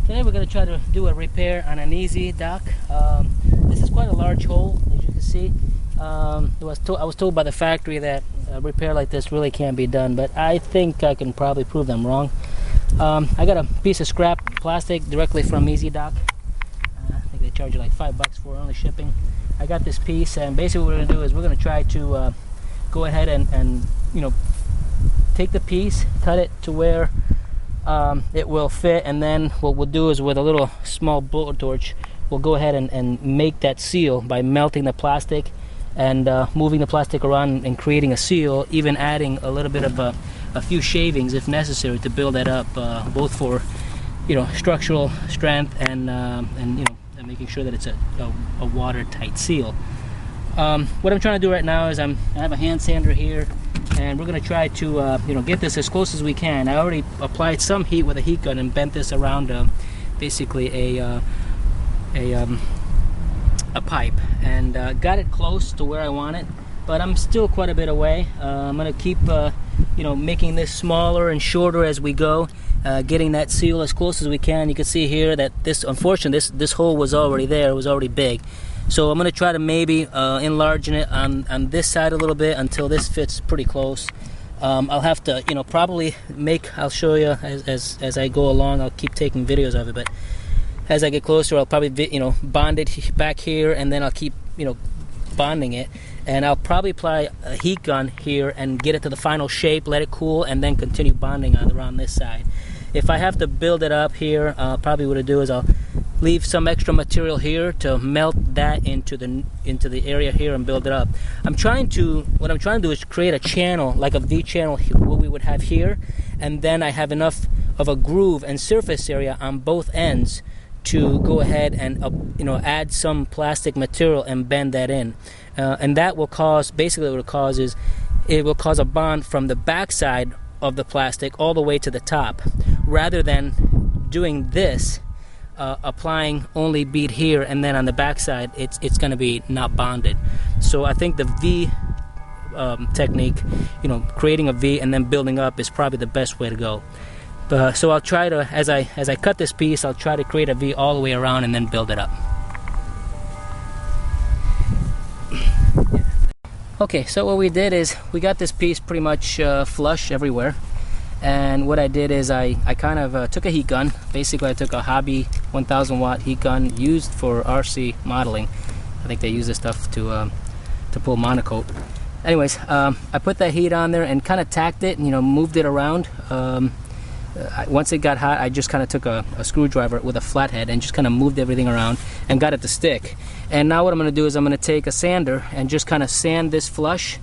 Today we're going to try to do a repair on an easy dock. This is quite a large hole, as you can see. I was told by the factory that a repair like this really can't be done, but I think I can probably prove them wrong. I got a piece of scrap plastic directly from Easy Dock. I think they charge you like $5 for only shipping. I got this piece, and basically what we're going to do is we're going to try to go ahead and take the piece, cut it to where it will fit, and then what we'll do is with a little small blowtorch we'll go ahead and make that seal by melting the plastic and moving the plastic around and creating a seal, even adding a little bit of a few shavings if necessary to build that up, both for structural strength and making sure that it's a watertight seal. What I'm trying to do right now is I have a hand sander here, and we're going to try to get this as close as we can. I already applied some heat with a heat gun and bent this around basically a pipe, and got it close to where I want it, but I'm still quite a bit away. I'm going to keep making this smaller and shorter as we go, getting that seal as close as we can. You can see here that unfortunately this hole was already there, it was already big. So I'm going to try to maybe enlarge it on this side a little bit until this fits pretty close. I'll have to probably I'll show you as I go along. I'll keep taking videos of it, but as I get closer I'll probably bond it back here, and then I'll keep bonding it, and I'll probably apply a heat gun here and get it to the final shape, let it cool, and then continue bonding around this side. If I have to build it up here, probably what I'll do is I'll leave some extra material here to melt that into the area here and build it up. What I'm trying to do is create a channel, like a V channel, what we would have here, and then I have enough of a groove and surface area on both ends to go ahead and add some plastic material and bend that in, and that will cause, basically what it will cause a bond from the back side of the plastic all the way to the top, rather than doing this, applying only bead here and then on the back side it's going to be not bonded. So I think the V technique, creating a V and then building up, is probably the best way to go. So I'll try to, as I cut this piece, I'll try to create a V all the way around and then build it up. Okay, so what we did is we got this piece pretty much flush everywhere, and what I did is I kind of took a heat gun. Basically I took a Hobby 1000 watt heat gun used for RC modeling. I think they use this stuff to pull monocoat. Anyways, I put that heat on there and kind of tacked it and moved it around. Once it got hot, I just kind of took a screwdriver with a flathead and just kind of moved everything around and got it to stick. And now what I'm going to do is I'm going to take a sander and just kind of sand this flush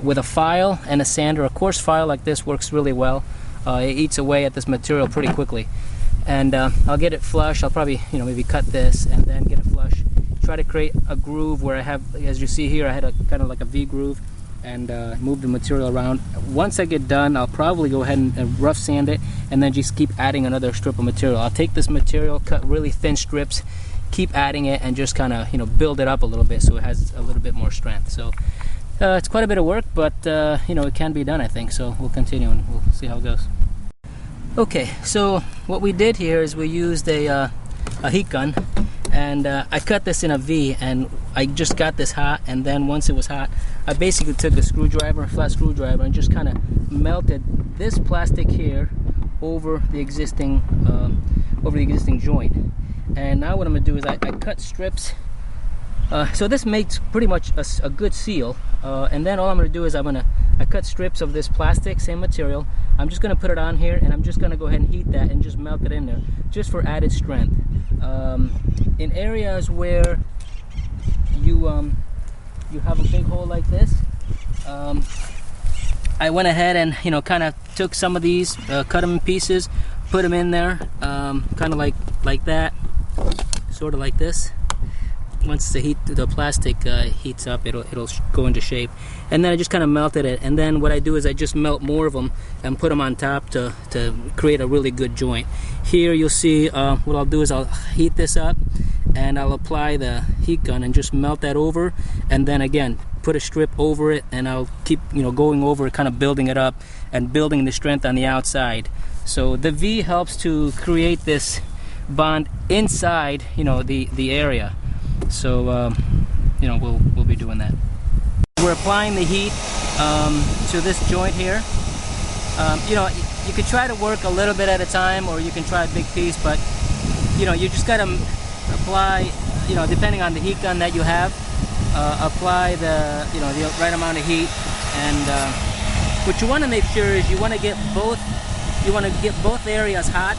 with a file and a sander. A coarse file like this works really well. It eats away at this material pretty quickly. And I'll get it flush. I'll probably maybe cut this and then get it flush. Try to create a groove where I have, as you see here, I had a kind of like a V groove, and move the material around. Once I get done, I'll probably go ahead and rough sand it, and then just keep adding another strip of material. I'll take this material, cut really thin strips, keep adding it, and just kind of build it up a little bit so it has a little bit more strength. So it's quite a bit of work, but it can be done, I think. So we'll continue and we'll see how it goes. Okay, so what we did here is we used a heat gun, and I cut this in a V, and I just got this hot, and then once it was hot, I basically took a flat screwdriver, and just kind of melted this plastic here over the existing joint. And now what I'm going to do is I cut strips. So this makes pretty much a good seal, and then all I'm going to do is I cut strips of this plastic, same material. I'm just going to put it on here, and I'm just going to go ahead and heat that and just melt it in there, just for added strength. In areas where you have a big hole like this, I went ahead and kind of took some of these, cut them in pieces, put them in there, kind of like that, sort of like this. Once the plastic heats up, it'll go into shape, and then I just kind of melted it. And then what I do is I just melt more of them and put them on top to create a really good joint. Here you'll see what I'll do is I'll heat this up, and I'll apply the heat gun and just melt that over, and then again put a strip over it, and I'll keep going over it, kind of building it up and building the strength on the outside. So the V helps to create this bond inside, you know, the area. So you know, we'll be doing that. We're applying the heat to this joint here. You know, you could try to work a little bit at a time, or you can try a big piece, but you know, you just gotta apply, you know, depending on the heat gun that you have, apply the, you know, the right amount of heat. And what you want to make sure is you want to get both areas hot.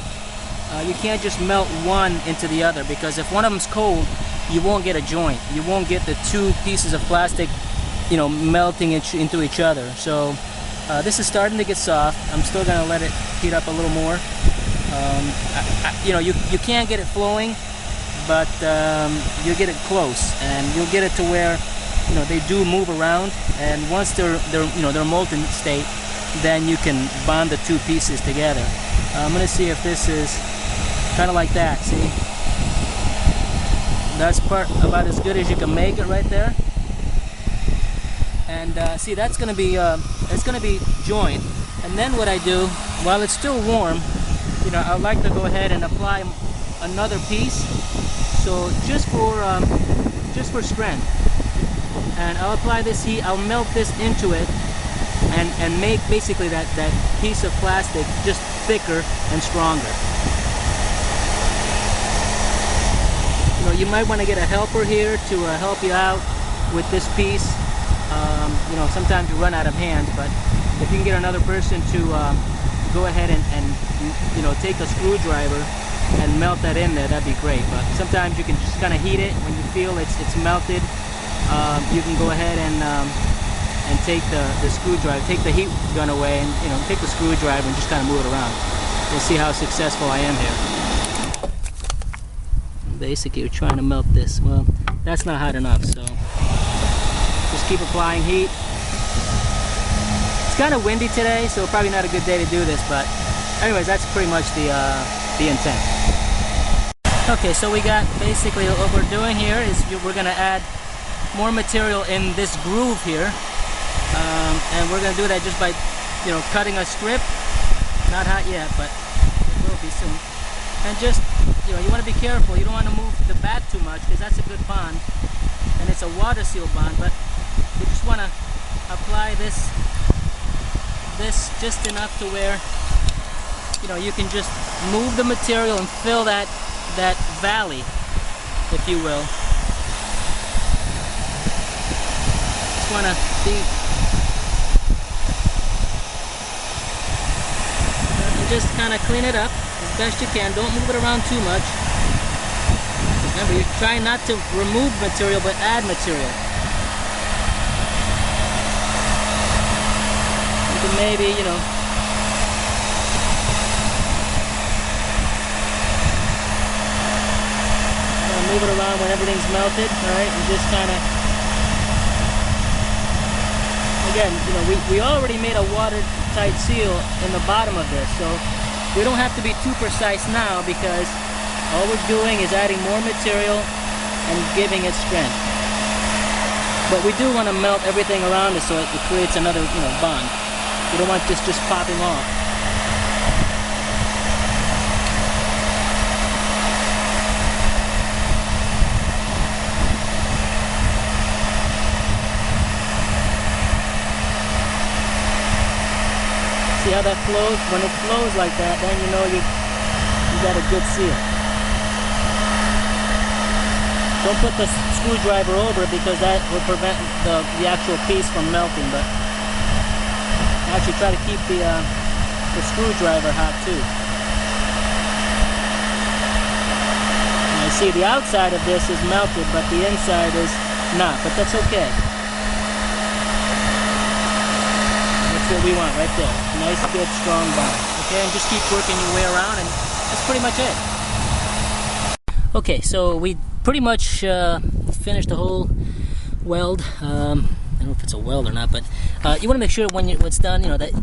You can't just melt one into the other, because if one of them's cold, you won't get a joint. You won't get the two pieces of plastic, you know, melting into each other. So this is starting to get soft. I'm still gonna let it heat up a little more. You know, you can't get it flowing, but you'll get it close, and you'll get it to where, you know, they do move around. And once they're you know, they're molten state, then you can bond the two pieces together. I'm gonna see if this is kind of like that. See, that's about as good as you can make it right there. And see, that's gonna be it's gonna be joined. And then what I do, while it's still warm, you know, I like to go ahead and apply another piece. So just for strength, and I'll apply this heat. I'll melt this into it, and make basically that piece of plastic just thicker and stronger. You know, you might want to get a helper here to help you out with this piece. You know, sometimes you run out of hands, but if you can get another person to go ahead and you know, take a screwdriver and melt that in there, that'd be great. But sometimes you can just kind of heat it. When you feel it's melted, you can go ahead and take the screwdriver, take the heat gun away, and, you know, take the screwdriver and just kind of move it around. We'll see how successful I am here. Basically, we're trying to melt this. Well, that's not hot enough, so just keep applying heat. It's kind of windy today, so probably not a good day to do this, but anyways, that's pretty much the intent. Okay, so we got basically what we're doing here is we're gonna add more material in this groove here, and we're gonna do that just by, you know, cutting a strip. Not hot yet, but it will be soon. And just, you know, you want to be careful. You don't want to move the back too much, because that's a good bond, and it's a water seal bond. But you just want to apply this just enough to where, you know, you can just move the material and fill that valley, if you will. Just want to be, just kind of clean it up as best you can. Don't move it around too much. Remember, you're trying not to remove material, but add material. You can maybe, you know, move it around when everything's melted, all right, and just kind of, again, you know, we already made a watertight seal in the bottom of this, so we don't have to be too precise now, because all we're doing is adding more material and giving it strength. But we do want to melt everything around it so it creates another, you know, bond. We don't want this just popping off. See how that flows? When it flows like that, then you know you got a good seal. Don't put the screwdriver over it, because that will prevent the actual piece from melting. But actually try to keep the screwdriver hot too. And you see the outside of this is melted, but the inside is not. But that's okay. What we want right there. Nice, good, strong bond. Okay, and just keep working your way around, and that's pretty much it. Okay, so we pretty much finished the whole weld. I don't know if it's a weld or not, but you want to make sure when it's done, you know, that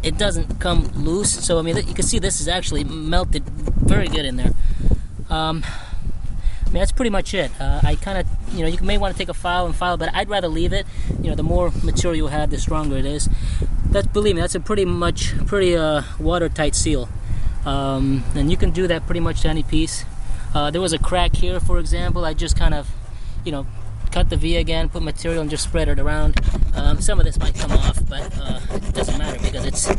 it doesn't come loose. So I mean, you can see this is actually melted very good in there. I mean, that's pretty much it. I kind of, you know, you may want to take a file, but I'd rather leave it. You know, the more material you have, the stronger it is. Believe me, that's a pretty watertight seal. And you can do that pretty much to any piece. There was a crack here, for example. I just kind of, you know, cut the V again, put material and just spread it around. Some of this might come off, but it doesn't matter because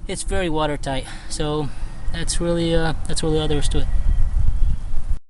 it's very watertight. So that's really all there is to it.